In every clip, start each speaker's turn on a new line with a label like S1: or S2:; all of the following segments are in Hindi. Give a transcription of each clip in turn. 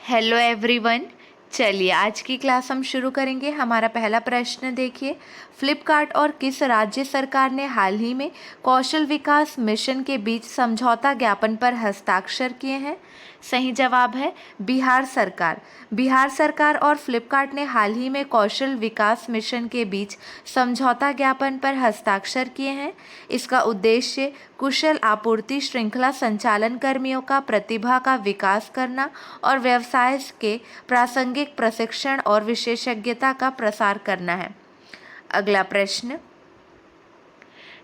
S1: Hello everyone. चलिए आज की क्लास हम शुरू करेंगे। हमारा पहला प्रश्न देखिए, फ्लिपकार्ट और किस राज्य सरकार ने हाल ही में कौशल विकास मिशन के बीच समझौता ज्ञापन पर हस्ताक्षर किए हैं? सही जवाब है बिहार सरकार। बिहार सरकार और फ्लिपकार्ट ने हाल ही में कौशल विकास मिशन के बीच समझौता ज्ञापन पर हस्ताक्षर किए हैं। इसका उद्देश्य कुशल आपूर्ति श्रृंखला संचालन कर्मियों का प्रतिभा का विकास करना और व्यवसाय के प्रासंगिक प्रशिक्षण और विशेषज्ञता का प्रसार करना है। अगला प्रश्न,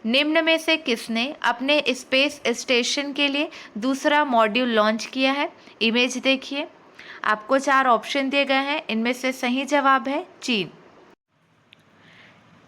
S1: निम्न में से किसने अपने स्पेस स्टेशन के लिए दूसरा मॉड्यूल लॉन्च किया है? इमेज देखिए, आपको 4 ऑप्शन दिए गए हैं। इनमें से सही जवाब है चीन।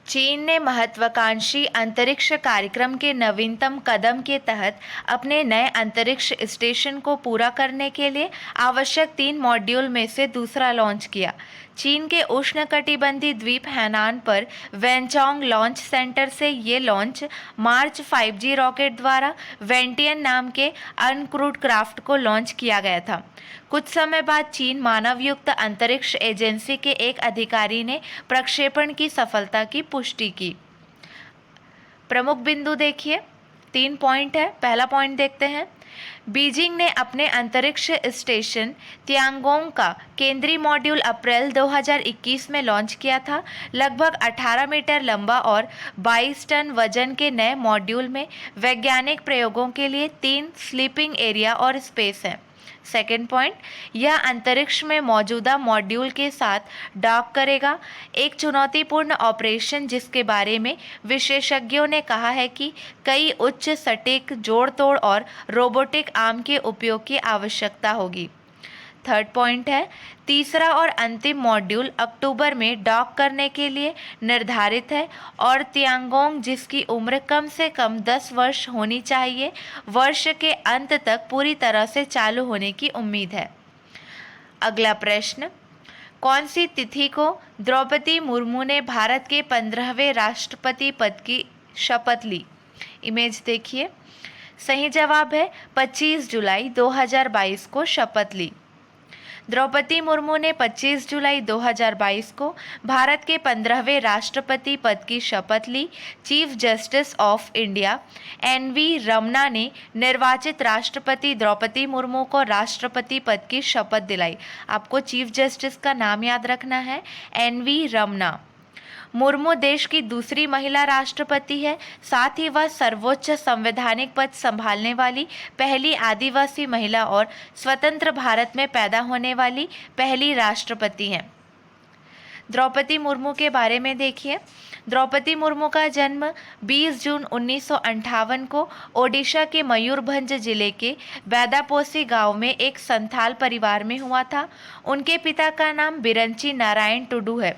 S1: चीन ने महत्वाकांक्षी अंतरिक्ष कार्यक्रम के नवीनतम कदम के तहत अपने नए अंतरिक्ष स्टेशन को पूरा करने के लिए आवश्यक 3 मॉड्यूल में से दूसरा लॉन्च किया। चीन के उष्णकटिबंधीय द्वीप हैनान पर वेनचोंग लॉन्च सेंटर से ये लॉन्च मार्च 5G रॉकेट द्वारा वेंटियन नाम के अनक्रूड क्राफ्ट को लॉन्च किया गया था। कुछ समय बाद चीन मानवयुक्त अंतरिक्ष एजेंसी के एक अधिकारी ने प्रक्षेपण की सफलता की पुष्टि की। प्रमुख बिंदु देखिए, 3 पॉइंट है। पहला पॉइंट देखते हैं, बीजिंग ने अपने अंतरिक्ष स्टेशन तियांगोंग का केंद्रीय मॉड्यूल अप्रैल 2021 में लॉन्च किया था। लगभग 18 मीटर लंबा और 22 टन वजन के नए मॉड्यूल में वैज्ञानिक प्रयोगों के लिए 3 स्लीपिंग एरिया और स्पेस हैं। सेकेंड पॉइंट, यह अंतरिक्ष में मौजूदा मॉड्यूल के साथ डॉक करेगा, एक चुनौतीपूर्ण ऑपरेशन जिसके बारे में विशेषज्ञों ने कहा है कि कई उच्च सटीक जोड़ तोड़ और रोबोटिक आर्म के उपयोग की आवश्यकता होगी। थर्ड पॉइंट है, तीसरा और अंतिम मॉड्यूल अक्टूबर में डॉक करने के लिए निर्धारित है और तियांगोंग, जिसकी उम्र कम से कम 10 वर्ष होनी चाहिए, वर्ष के अंत तक पूरी तरह से चालू होने की उम्मीद है। अगला प्रश्न, कौन सी तिथि को द्रौपदी मुर्मू ने भारत के 15वें राष्ट्रपति पद की शपथ ली? इमेज देखिए, सही जवाब है 25 जुलाई 2022 को शपथ ली। द्रौपदी मुर्मू ने 25 जुलाई 2022 को भारत के 15वें राष्ट्रपति पद की शपथ ली। Chief justice of India NV Ramana ने निर्वाचित राष्ट्रपति द्रौपदी मुर्मू को राष्ट्रपति पद की शपथ दिलाई। आपको चीफ जस्टिस का नाम याद रखना है, NV रमना। मुर्मू देश की दूसरी महिला राष्ट्रपति है, साथ ही वह सर्वोच्च संवैधानिक पद संभालने वाली पहली आदिवासी महिला और स्वतंत्र भारत में पैदा होने वाली पहली राष्ट्रपति हैं। द्रौपदी मुर्मू के बारे में देखिए, द्रौपदी मुर्मू का जन्म 20 जून 1958 को ओडिशा के मयूरभंज जिले के बैदापोसी गांव में एक संथाल परिवार में हुआ था। उनके पिता का नाम बिरंची नारायण टुडू है।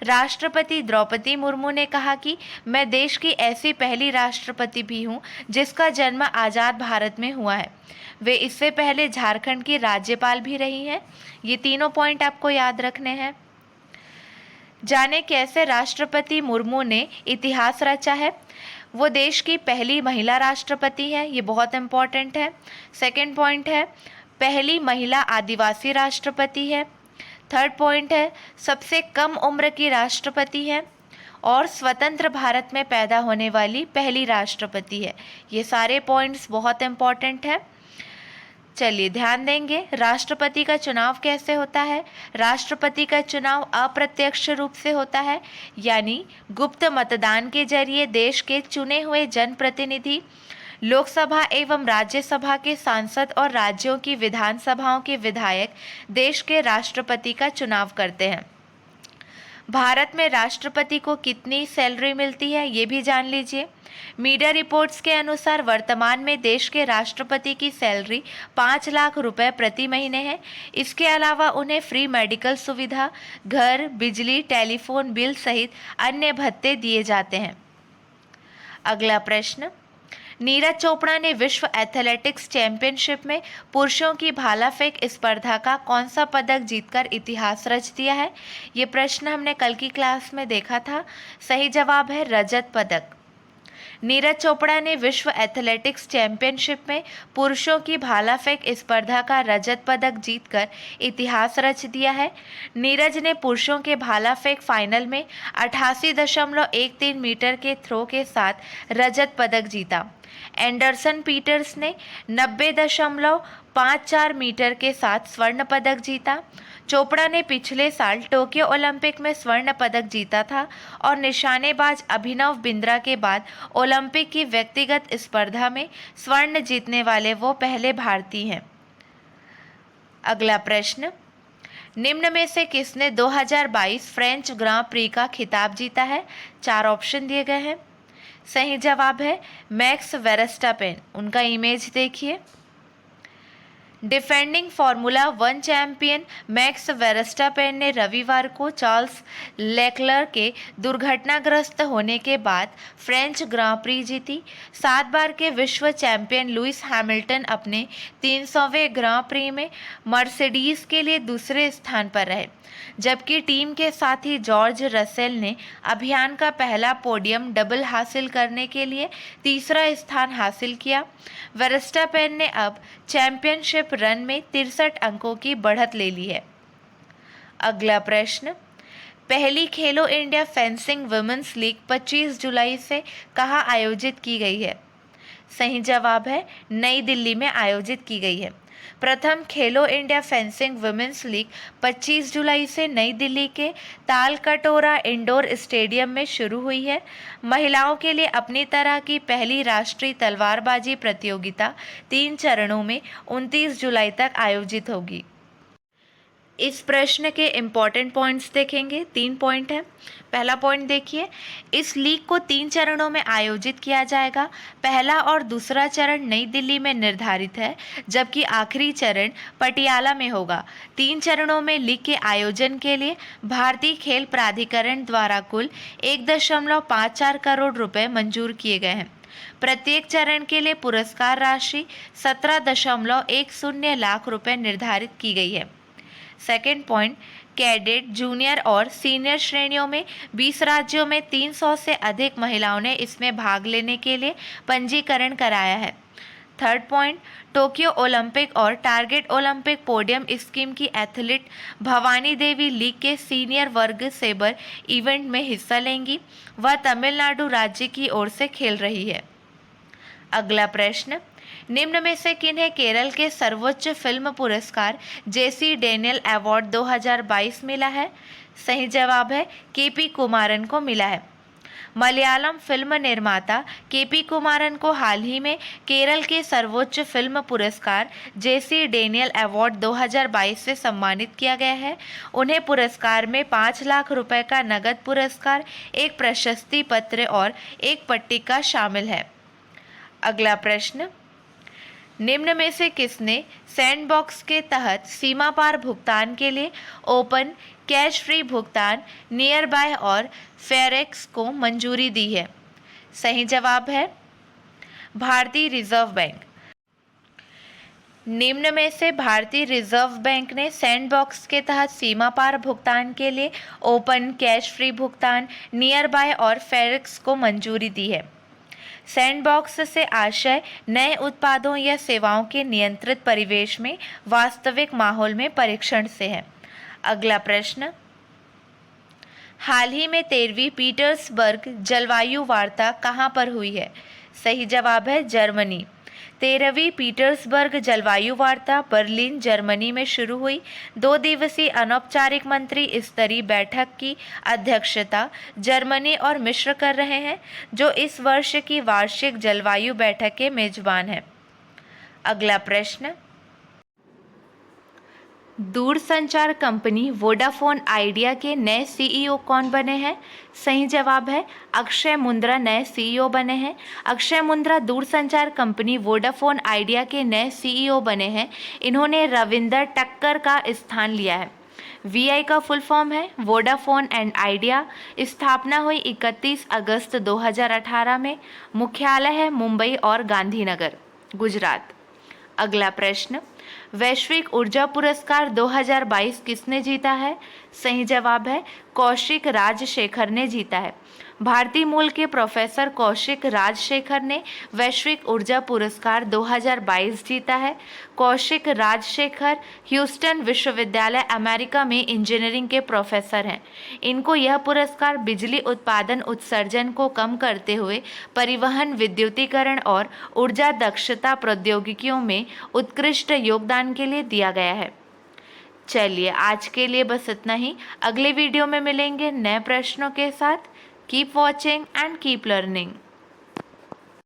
S1: राष्ट्रपति द्रौपदी मुर्मू ने कहा कि मैं देश की ऐसी पहली राष्ट्रपति भी हूं जिसका जन्म आज़ाद भारत में हुआ है। वे इससे पहले झारखंड की राज्यपाल भी रही हैं। ये तीनों पॉइंट आपको याद रखने हैं। जाने कैसे राष्ट्रपति मुर्मू ने इतिहास रचा है? वो देश की पहली महिला राष्ट्रपति है, ये बहुत इम्पॉर्टेंट है। सेकेंड पॉइंट है, पहली महिला आदिवासी राष्ट्रपति है। थर्ड पॉइंट है, सबसे कम उम्र की राष्ट्रपति है और स्वतंत्र भारत में पैदा होने वाली पहली राष्ट्रपति है। ये सारे पॉइंट्स बहुत इम्पॉर्टेंट है। चलिए ध्यान देंगे, राष्ट्रपति का चुनाव कैसे होता है? राष्ट्रपति का चुनाव अप्रत्यक्ष रूप से होता है, यानी गुप्त मतदान के जरिए देश के चुने हुए जनप्रतिनिधि लोकसभा एवं राज्यसभा के सांसद और राज्यों की विधानसभाओं के विधायक देश के राष्ट्रपति का चुनाव करते हैं। भारत में राष्ट्रपति को कितनी सैलरी मिलती है ये भी जान लीजिए। मीडिया रिपोर्ट्स के अनुसार वर्तमान में देश के राष्ट्रपति की सैलरी 5 लाख रुपए प्रति महीने है। इसके अलावा उन्हें फ्री मेडिकल सुविधा, घर, बिजली, टेलीफोन बिल सहित अन्य भत्ते दिए जाते हैं। अगला प्रश्न, नीरज चोपड़ा ने विश्व एथलेटिक्स चैंपियनशिप में पुरुषों की भाला फेंक स्पर्धा का कौन सा पदक जीतकर इतिहास रच दिया है? ये प्रश्न हमने कल की क्लास में देखा था। सही जवाब है रजत पदक। नीरज चोपड़ा ने विश्व एथलेटिक्स चैंपियनशिप में पुरुषों की भाला फेंक स्पर्धा का रजत पदक जीतकर इतिहास रच दिया है। नीरज ने पुरुषों के भाला फेंक फाइनल में 88.13 मीटर के थ्रो के साथ रजत पदक जीता। एंडरसन पीटर्स ने 90.54 मीटर के साथ स्वर्ण पदक जीता। चोपड़ा ने पिछले साल टोक्यो ओलंपिक में स्वर्ण पदक जीता था और निशानेबाज अभिनव बिंद्रा के बाद ओलंपिक की व्यक्तिगत स्पर्धा में स्वर्ण जीतने वाले वो पहले भारतीय हैं। अगला प्रश्न, निम्न में से किसने 2022 फ्रेंच ग्रां प्री का खिताब जीता है? 4 ऑप्शन दिए गए हैं। सही जवाब है मैक्स वेरस्टापेन। उनका इमेज देखिए। डिफेंडिंग फार्मूला 1 चैंपियन मैक्स वेरस्टापेन ने रविवार को चार्ल्स लेक्लर के दुर्घटनाग्रस्त होने के बाद फ्रेंच ग्रां प्री जीती। 7 बार के विश्व चैंपियन लुइस हैमिल्टन अपने 300वें ग्रां प्री में मर्सिडीज के लिए दूसरे स्थान पर रहे, जबकि टीम के साथी जॉर्ज रसेल ने अभियान का पहला पोडियम डबल हासिल करने के लिए तीसरा स्थान हासिल किया। वेरस्टापेन ने अब चैंपियनशिप रन में 63 अंकों की बढ़त ले ली है। अगला प्रश्न, पहली खेलो इंडिया फेंसिंग वुमेन्स लीग 25 जुलाई से कहाँ आयोजित की गई है? सही जवाब है नई दिल्ली में आयोजित की गई है। प्रथम खेलो इंडिया फेंसिंग वुमेन्स लीग 25 जुलाई से नई दिल्ली के तालकटोरा इंडोर स्टेडियम में शुरू हुई है। महिलाओं के लिए अपनी तरह की पहली राष्ट्रीय तलवारबाजी प्रतियोगिता 3 चरणों में 29 जुलाई तक आयोजित होगी। इस प्रश्न के इम्पॉर्टेंट पॉइंट्स देखेंगे। 3 पॉइंट हैं। पहला पॉइंट देखिए, इस लीग को 3 चरणों में आयोजित किया जाएगा। पहला और दूसरा चरण नई दिल्ली में निर्धारित है, जबकि आखिरी चरण पटियाला में होगा। 3 चरणों में लीग के आयोजन के लिए भारतीय खेल प्राधिकरण द्वारा कुल 1.54 करोड़ रुपए मंजूर किए गए हैं। प्रत्येक चरण के लिए पुरस्कार राशि 17.10 लाख रुपए निर्धारित की गई है। सेकेंड पॉइंट, कैडेट, जूनियर और सीनियर श्रेणियों में 20 राज्यों में 300 से अधिक महिलाओं ने इसमें भाग लेने के लिए पंजीकरण कराया है। थर्ड पॉइंट, टोक्यो ओलंपिक और टारगेट ओलंपिक पोडियम स्कीम की एथलीट भवानी देवी लीग के सीनियर वर्ग सेबर इवेंट में हिस्सा लेंगी। वह तमिलनाडु राज्य की ओर से खेल रही है। अगला प्रश्न, निम्न में से किन्हें केरल के सर्वोच्च फिल्म पुरस्कार जेसी डेनियल अवार्ड 2022 मिला है? सही जवाब है केपी कुमारन को मिला है। मलयालम फिल्म निर्माता केपी कुमारन को हाल ही में केरल के सर्वोच्च फिल्म पुरस्कार जेसी डेनियल अवार्ड 2022 से सम्मानित किया गया है। उन्हें पुरस्कार में 5 लाख रुपए का नगद पुरस्कार, एक प्रशस्ति पत्र और एक पट्टिका शामिल है। अगला प्रश्न, निम्न में से किसने सैंडबॉक्स के तहत सीमा पार भुगतान के लिए ओपन कैश फ्री भुगतान, नियर बाय और फेरेक्स को मंजूरी दी है? सही जवाब है भारतीय रिजर्व बैंक। निम्न में से भारतीय रिजर्व बैंक ने सैंडबॉक्स के तहत सीमा पार भुगतान के लिए ओपन कैश फ्री भुगतान, नियर बाय और फेरेक्स को मंजूरी दी है। सैंडबॉक्स से आशय नए उत्पादों या सेवाओं के नियंत्रित परिवेश में वास्तविक माहौल में परीक्षण से है। अगला प्रश्न, हाल ही में 13वीं पीटर्सबर्ग जलवायु वार्ता कहाँ पर हुई है? सही जवाब है जर्मनी। 13वीं पीटर्सबर्ग जलवायु वार्ता बर्लिन, जर्मनी में शुरू हुई। 2 दिवसीय अनौपचारिक मंत्री स्तरीय बैठक की अध्यक्षता जर्मनी और मिस्र कर रहे हैं, जो इस वर्ष की वार्षिक जलवायु बैठक के मेजबान हैं। अगला प्रश्न, दूरसंचार कंपनी वोडाफोन आइडिया के नए सीईओ कौन बने हैं? सही जवाब है अक्षय मुंद्रा नए सीईओ बने हैं। अक्षय मुंद्रा दूरसंचार कंपनी वोडाफोन आइडिया के नए सीईओ बने हैं। इन्होंने रविंदर टक्कर का स्थान लिया है। वीआई का फुल फॉर्म है वोडाफोन एंड आइडिया। स्थापना हुई 31 अगस्त 2018 में। मुख्यालय है मुंबई और गांधीनगर, गुजरात। अगला प्रश्न, वैश्विक ऊर्जा पुरस्कार 2022 किसने जीता है? सही जवाब है कौशिक राजशेखर ने जीता है। भारतीय मूल के प्रोफेसर कौशिक राजशेखर ने वैश्विक ऊर्जा पुरस्कार 2022 जीता है। कौशिक राजशेखर ह्यूस्टन विश्वविद्यालय अमेरिका में इंजीनियरिंग के प्रोफेसर हैं। इनको यह पुरस्कार बिजली उत्पादन उत्सर्जन को कम करते हुए परिवहन, विद्युतीकरण और ऊर्जा दक्षता प्रौद्योगिकियों में उत्कृष्ट योगदान के लिए दिया गया है। चलिए आज के लिए बस इतना ही। अगले वीडियो में मिलेंगे नए प्रश्नों के साथ। Keep watching and keep learning.